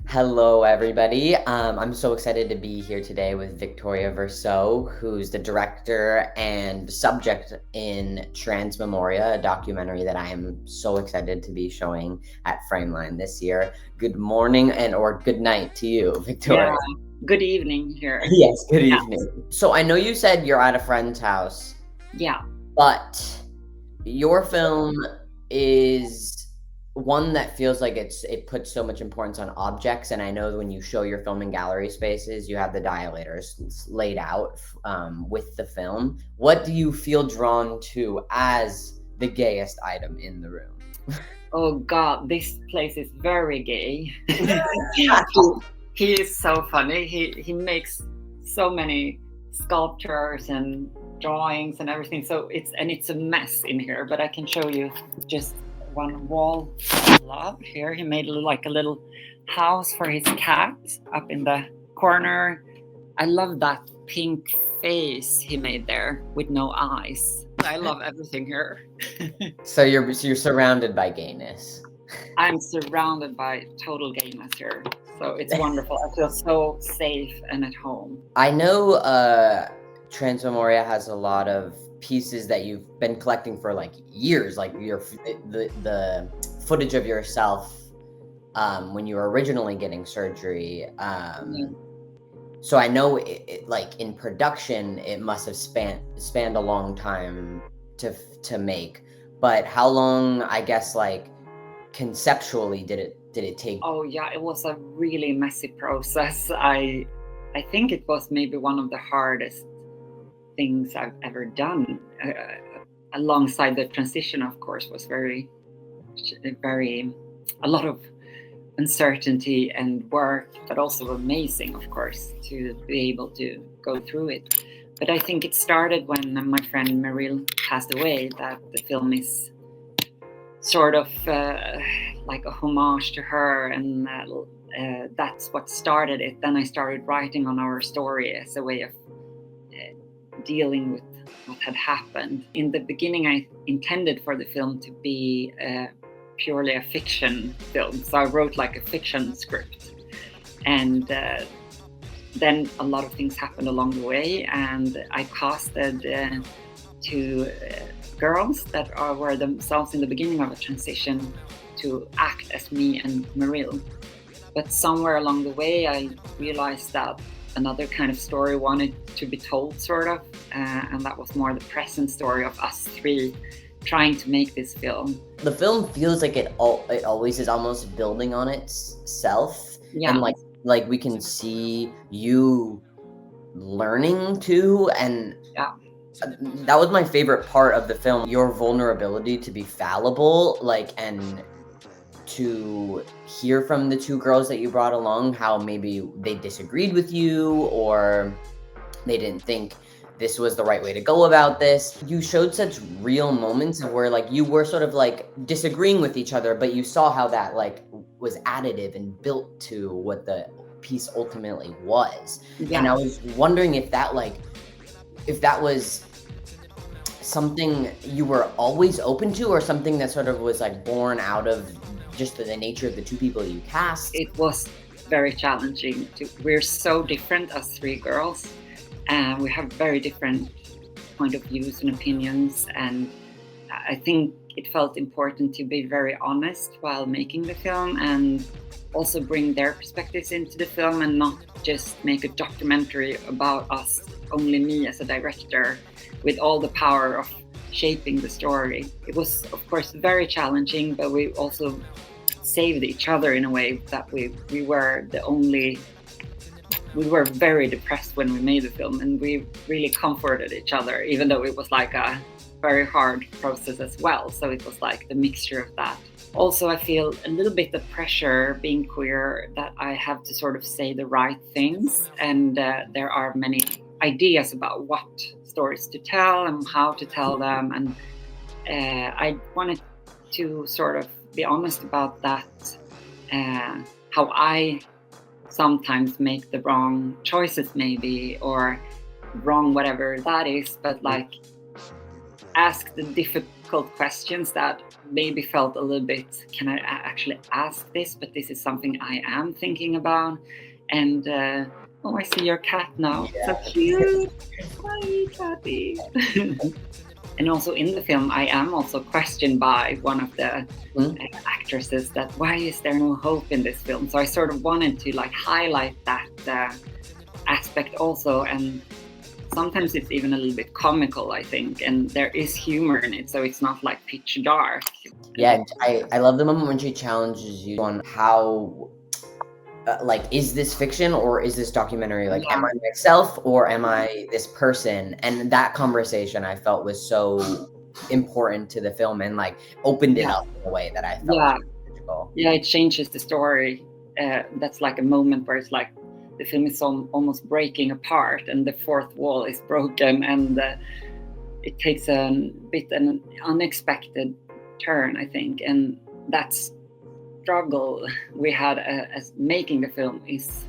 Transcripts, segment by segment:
Hello, everybody. I'm so excited to be here today with Victoria Verseau, who's the director and subject in Trans Memoria, a documentary that I am so excited to be showing at Frameline this year. Good morning or good night to you, Yeah, Victoria. good evening here. Yes, good Yeah, evening. So I know you said you're at a friend's house, yeah. but your film is one that feels like it puts so much importance on objects, and I know that when you show your film in gallery spaces, you have the dilators laid out with the film. What do you feel drawn to as the gayest item in the room? Oh God, this place is very gay. he, he is so funny. He makes so many sculptures and drawings and everything. So it's a mess in here. But I can show you just one wall I love here. He made like a little house for his cat up in the corner. I love that pink face he made there with no eyes. I love everything here. So you're surrounded by gayness. I'm surrounded by total gayness here. So it's wonderful. I feel so safe and at home. I know Trans Memoria has a lot of pieces that you've been collecting for like years, like the footage of yourself when you were originally getting surgery. So I know like in production, it must have spanned a long time to make. But how long, I guess, like conceptually did it take? Oh yeah, it was a really messy process. I think it was maybe one of the hardest things I've ever done. Alongside the transition, of course, was very a lot of uncertainty and work, but also amazing, of course, to be able to go through it. But I think it started when my friend Meryl passed away, that the film is sort of like a homage to her, and that's what started it. Then I started writing on our story as a way of dealing with what had happened. In the beginning, I intended for the film to be purely a fiction film, so I wrote like a fiction script, and then a lot of things happened along the way, and I casted two girls that were themselves in the beginning of a transition to act as me and Meryl. But somewhere along the way, I realized that another kind of story wanted to be told, sort of, and that was more the present story of us three trying to make this film. The film feels like it always is almost building on itself, Yeah. and like we can see you learning too, and Yeah. that was my favorite part of the film, your vulnerability to be fallible, like, and to hear from the two girls that you brought along how maybe they disagreed with you or they didn't think this was the right way to go about this. You showed such real moments of where like you were sort of like disagreeing with each other, but you saw how that like was additive and built to what the piece ultimately was. Yeah. And I was wondering if that was something you were always open to, or something that sort of was like born out of just the nature of the two people you cast. It was very challenging. We're so different as three girls, and we have very different point of views and opinions, and I think it felt important to be very honest while making the film, and also bring their perspectives into the film, and not just make a documentary about us, only me as a director, with all the power of shaping the story. It was, of course, very challenging, but we also saved each other in a way that we were very depressed when we made the film, and we really comforted each other, even though it was like a very hard process as well. So it was like the mixture of that. Also, I feel a little bit the pressure being queer, that I have to sort of say the right things, and there are many ideas about what stories to tell and how to tell them, and I wanted to sort of be honest about that, how I sometimes make the wrong choices maybe, or wrong whatever that is, but like ask the difficult questions that maybe felt a little bit, can I actually ask this? But this is something I am thinking about. And oh, I see your cat now. So cute. Hi, Catty. And also in the film, I am also questioned by one of the actresses that why is there no hope in this film? So I sort of wanted to like highlight that aspect also, and sometimes it's even a little bit comical, I think, and there is humor in it, so it's not like pitch dark. Yeah, I love the moment when she challenges you on how, like, is this fiction or is this documentary? Like, am I myself or am I this person? And that conversation I felt was so important to the film and like opened it up in a way that I felt was magical. Yeah, it changes the story. That's like a moment where it's like the film is almost breaking apart and the fourth wall is broken, and it takes a bit an unexpected turn, I think. And that's struggle we had as making the film is,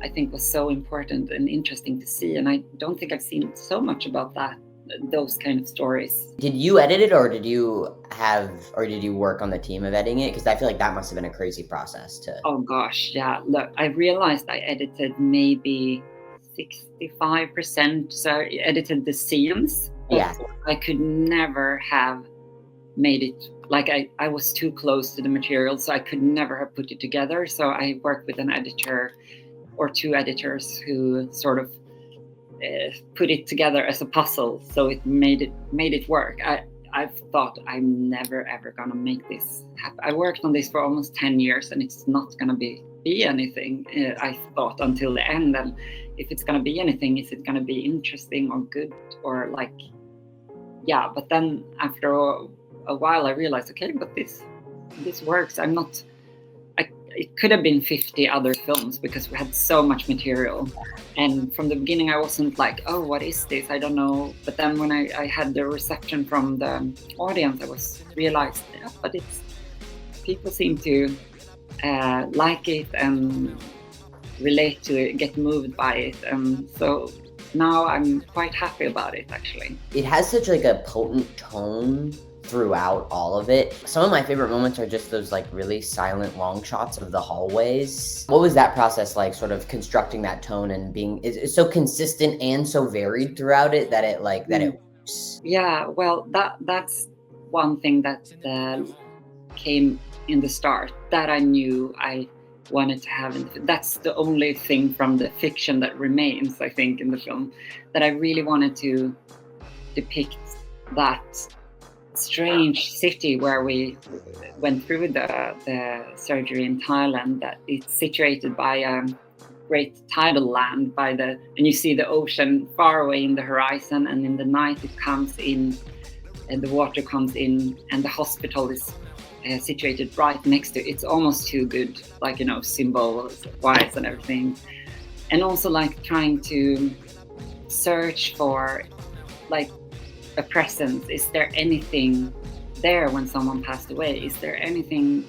I think, was so important and interesting to see, and I don't think I've seen so much about those kind of stories. Did you edit it, or did you work on the team of editing it? Because I feel like that must have been a crazy process to. Oh gosh, yeah. Look, I realized I edited maybe 65%. So I edited the scenes. Yeah. I could never have made it, like I was too close to the material, so I could never have put it together. So I worked with an editor or two editors who sort of put it together as a puzzle, so it made it work. I've thought I'm never ever gonna make this happen. I worked on this for almost 10 years and it's not gonna be anything, I thought, until the end. And if it's gonna be anything, is it gonna be interesting or good or like, yeah. But then after a while I realized, okay, but this works. It could have been 50 other films because we had so much material, and from the beginning I wasn't like, oh, what is this, I don't know. But then when I had the reception from the audience, I realized, yeah, but people seem to like it and relate to it, get moved by it, and so now I'm quite happy about it, actually. It has such like a potent tone throughout all of it. Some of my favorite moments are just those like really silent long shots of the hallways. What was that process like, sort of constructing that tone and being it's so consistent and so varied throughout it that it works? Yeah, well, that's one thing that came in the start that I knew I wanted to have. That's the only thing from the fiction that remains, I think, in the film, that I really wanted to depict that strange city where we went through the surgery in Thailand, that it's situated by a great tidal land and you see the ocean far away in the horizon, and in the night it comes in and the water comes in, and the hospital is situated right next to it. It's almost too good, like, you know, symbols wise and everything. And also like trying to search for like a presence. Is there anything there when someone passed away? Is there anything,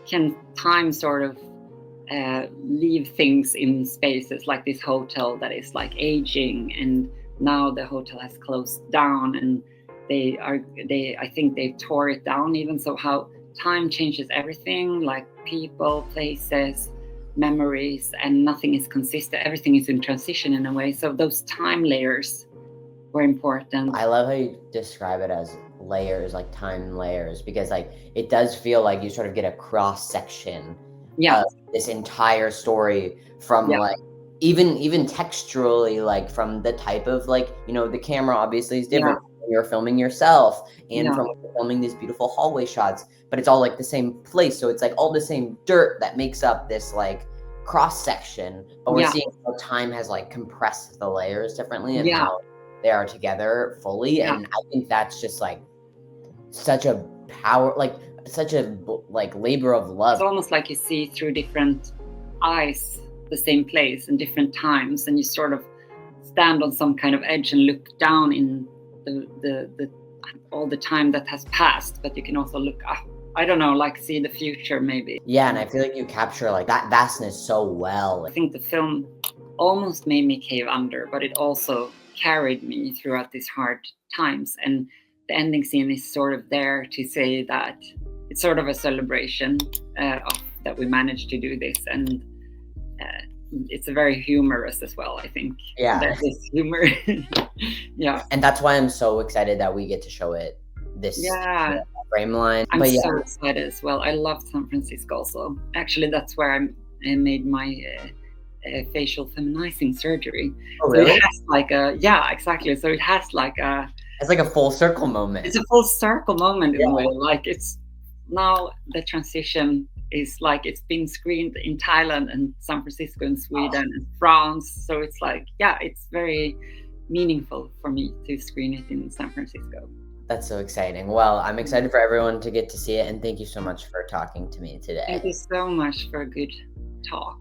can time sort of leave things in spaces, like this hotel that is like aging, and now the hotel has closed down and I think they tore it down even. So how time changes everything, like people, places, memories, and nothing is consistent. Everything is in transition in a way. So those time layers were important. I love how you describe it as layers, like time layers, because like it does feel like you sort of get a cross section of this entire story from like even texturally, like from the type of, like, you know, the camera obviously is different when you're filming yourself and from filming these beautiful hallway shots, but it's all like the same place, so it's like all the same dirt that makes up this like cross section, but we're seeing how time has like compressed the layers differently and how they are together fully. And I think that's just like such a power, like such a like labor of love. It's almost like you see through different eyes the same place in different times, and you sort of stand on some kind of edge and look down in the all the time that has passed, but you can also look up, I don't know, like see the future maybe. Yeah, and I feel like you capture like that vastness so well. I think the film almost made me cave under, but it also carried me throughout these hard times. And the ending scene is sort of there to say that it's sort of a celebration of that we managed to do this, and it's a very humorous as well. I think Yeah. there's humor. Yeah, And that's why I'm so excited that we get to show it this yeah. Frameline. I'm But yeah, so excited as well. I love San Francisco also. Actually, that's where I made my facial feminizing surgery. oh So it really? has like yeah, exactly. So it has like It's like a full circle moment. it's a full circle moment in Yeah. a way. Like it's now the transition is like it's been screened in Thailand and San Francisco and Sweden and France. So it's like, yeah, it's very meaningful for me to screen it in San Francisco. That's so exciting. Well, I'm excited for everyone to get to see it, and thank you so much for talking to me today. Thank you so much for a good talk.